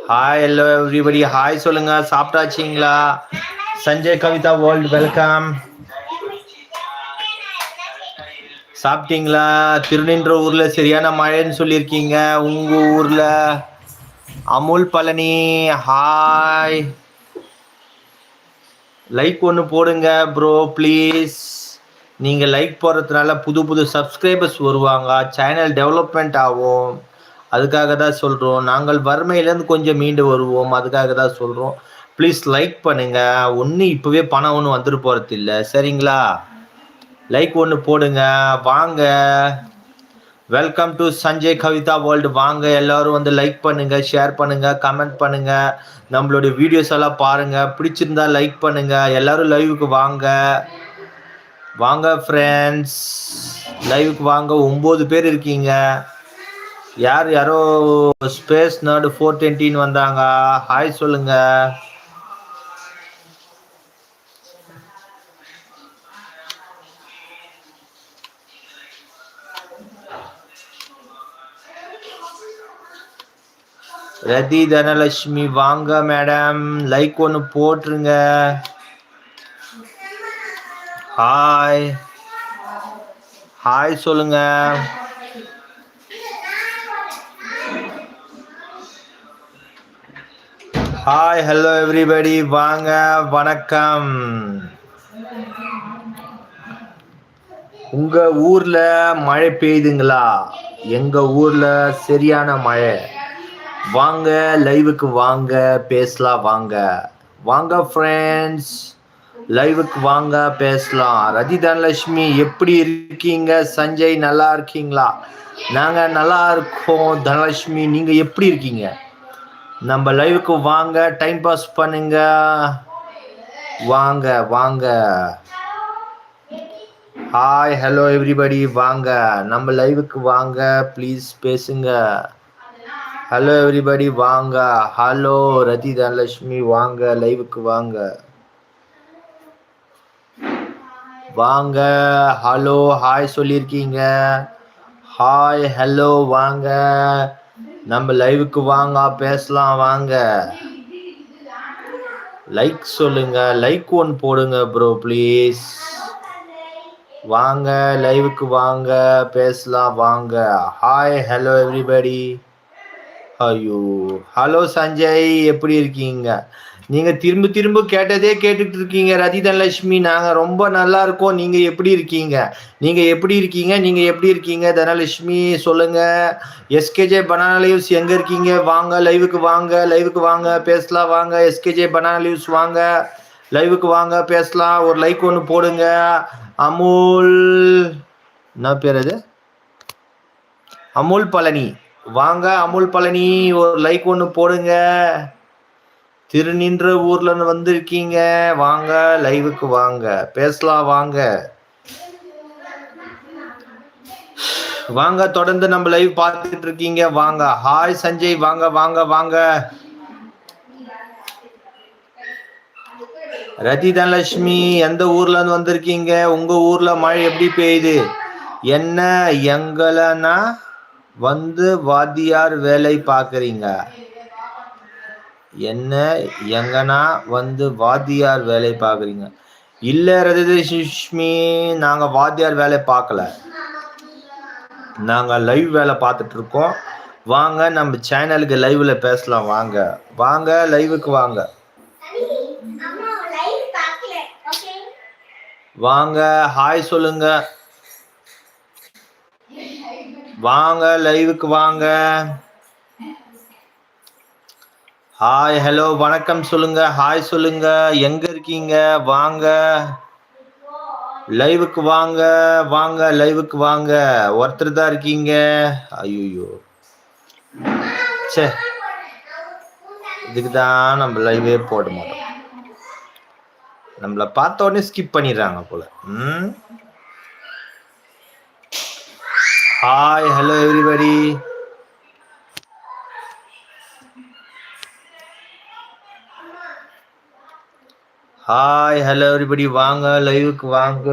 Hi hello everybody hi சொல்லுங்க. சாப்பிட்டாச்சிங்களா? Sanjay Kavitha world welcome. சாப்பிட்டீங்களா? திருநின்ற ஊர்ல சரியான மழைன்னு சொல்லியிருக்கீங்க. உங்க ஊர்ல அமுல் பழனி ஹாய். லைக் ஒன்று போடுங்க ப்ரோ ப்ளீஸ். நீங்கள் லைக் போடுறதுனால புது புது சப்ஸ்கிரைபர்ஸ் வருவாங்க, சேனல் டெவலப்மெண்ட் ஆகும். அதுக்காக தான் சொல்கிறோம். நாங்கள் வறுமையிலேருந்து கொஞ்சம் மீண்டு வருவோம், அதுக்காக தான் சொல்கிறோம். ப்ளீஸ் லைக் பண்ணுங்கள். ஒன்றும் இப்போவே பணம் ஒன்றும் வந்துட்டு போகிறது இல்லை, சரிங்களா? லைக் ஒன்று போடுங்க. வாங்க, welcome to Sanjay Kavitha world. வாங்க எல்லாரும் வந்து லைக் பண்ணுங்க, ஷேர் பண்ணுங்க, கமெண்ட் பண்ணுங்க. நம்மளுடைய வீடியோஸ் எல்லாம் பாருங்க, பிடிச்சிருந்தா லைக் பண்ணுங்க. எல்லாரும் லைவுக்கு வாங்க. வாங்க ஃப்ரெண்ட்ஸ், லைவுக்கு வாங்க. 9 பேர் இருக்கீங்க. யாரோ ஸ்பேஸ் நர்டு 420 வந்தாங்க. ஹாய் சொல்லுங்க. ரதி தனலட்சுமி வாங்க மேடம், லைக் ஒன்று போட்டுருங்க. ஹாய் ஹாய் சொல்லுங்க. ஹாய் ஹலோ எவ்ரிபடி வாங்க, வணக்கம். உங்க ஊர்ல மழை பெய்யுதுங்களா? எங்க ஊர்ல சரியான மழை. வாங்க லைவுக்கு வாங்க, பேசலாம் வாங்க. வாங்க ஃப்ரெண்ட்ஸ், லைவுக்கு வாங்க, பேசலாம். ரதி தனலட்சுமி எப்படி இருக்கீங்க? சஞ்சய் நல்லா இருக்கீங்களா? நாங்கள் நல்லா இருக்கோம். தனலட்சுமி நீங்கள் எப்படி இருக்கீங்க? நம்ம லைவுக்கு வாங்க, டைம் பாஸ் பண்ணுங்க. வாங்க வாங்க. ஹாய் ஹலோ எவ்ரிபடி வாங்க, நம்ம லைவுக்கு வாங்க ப்ளீஸ், பேசுங்க. ஹலோ எவ்ரிபடி வாங்க. ஹலோ ரதி தனலட்சுமி வாங்க, லைவுக்கு வாங்க. வாங்க. ஹலோ ஹாய் சொல்லியிருக்கீங்க. ஹாய் ஹலோ வாங்க, நம்ம லைவுக்கு வாங்க, பேசலாம் வாங்க. லைக் சொல்லுங்க, லைக் ஒன்று போடுங்க ப்ரோ ப்ளீஸ். வாங்க லைவுக்கு வாங்க, பேசலாம் வாங்க. Hi hello everybody. ஐயோ ஹலோ சஞ்சய் எப்படி இருக்கீங்க? நீங்கள் திரும்ப திரும்ப கேட்டதே கேட்டுட்டு இருக்கீங்க ரதி தனலட்சுமி. நாங்கள் ரொம்ப நல்லா இருக்கோம். நீங்கள் எப்படி இருக்கீங்க? நீங்கள் எப்படி இருக்கீங்க? நீங்கள் எப்படி இருக்கீங்க தனலட்சுமி சொல்லுங்க. எஸ்கேஜே பனானா லீவ்ஸ் எங்கே இருக்கீங்க? வாங்க லைவுக்கு வாங்க, லைவுக்கு வாங்க, பேசலாம் வாங்க. எஸ்கேஜே பனானா லீவ்ஸ் வாங்க, லைவுக்கு வாங்க, பேசலாம். ஒரு லைக் ஒன்று போடுங்க. அமுல், என்ன பேர் அது? அமுல் பழனி வாங்க. அமுல் பழனி ஒரு லைக் ஒன்று போடுங்க. திருநின்ற ஊர்ல வந்திருக்கீங்க. வாங்க லைவுக்கு வாங்க, பேசலாம் வாங்க. வாங்க, தொடர்ந்து நம்ம லைவ் பார்த்துட்டு இருக்கீங்க. வாங்க. ஹாய் சஞ்சய் வாங்க வாங்க வாங்க. ரதி தனலட்சுமி எந்த ஊர்ல இருந்து வந்திருக்கீங்க? உங்க ஊர்ல மழை எப்படி பெய்யுது? என்ன எங்களனா வந்து வாத்தியார் வேலை பார்க்குறீங்க? என்ன எங்கன்னா வந்து வாத்தியார் வேலை பார்க்குறீங்க? இல்லை ரதிலட்சுமி, நாங்கள் வாத்தியார் வேலை பார்க்கல, நாங்கள் லைவ் வேலை பார்த்துட்டு இருக்கோம். வாங்க நம்ம சேனலுக்கு லைவ்ல பேசலாம் வாங்க. வாங்க லைவுக்கு வாங்க. வாங்க ஹாய் சொல்லுங்க. வாங்க லைவுக்கு வாங்க. ஹாய் ஹலோ வணக்கம் சொல்லுங்க. ஹாய் சொல்லுங்க. எங்க இருக்கீங்க? வாங்க லைவுக்கு வாங்க. வாங்க லைவுக்கு வாங்க. ஒருத்தர் தான் இருக்கீங்க. ஐயோ சே, இதுக்கு தான் நம்ம லைவே போட மாட்டோம். நம்மளை பார்த்த உடனே ஸ்கிப் பண்ணிடுறாங்க போல. Hi hello everybody. Hi hello everybody வாங்க லைவுக்கு வாங்க.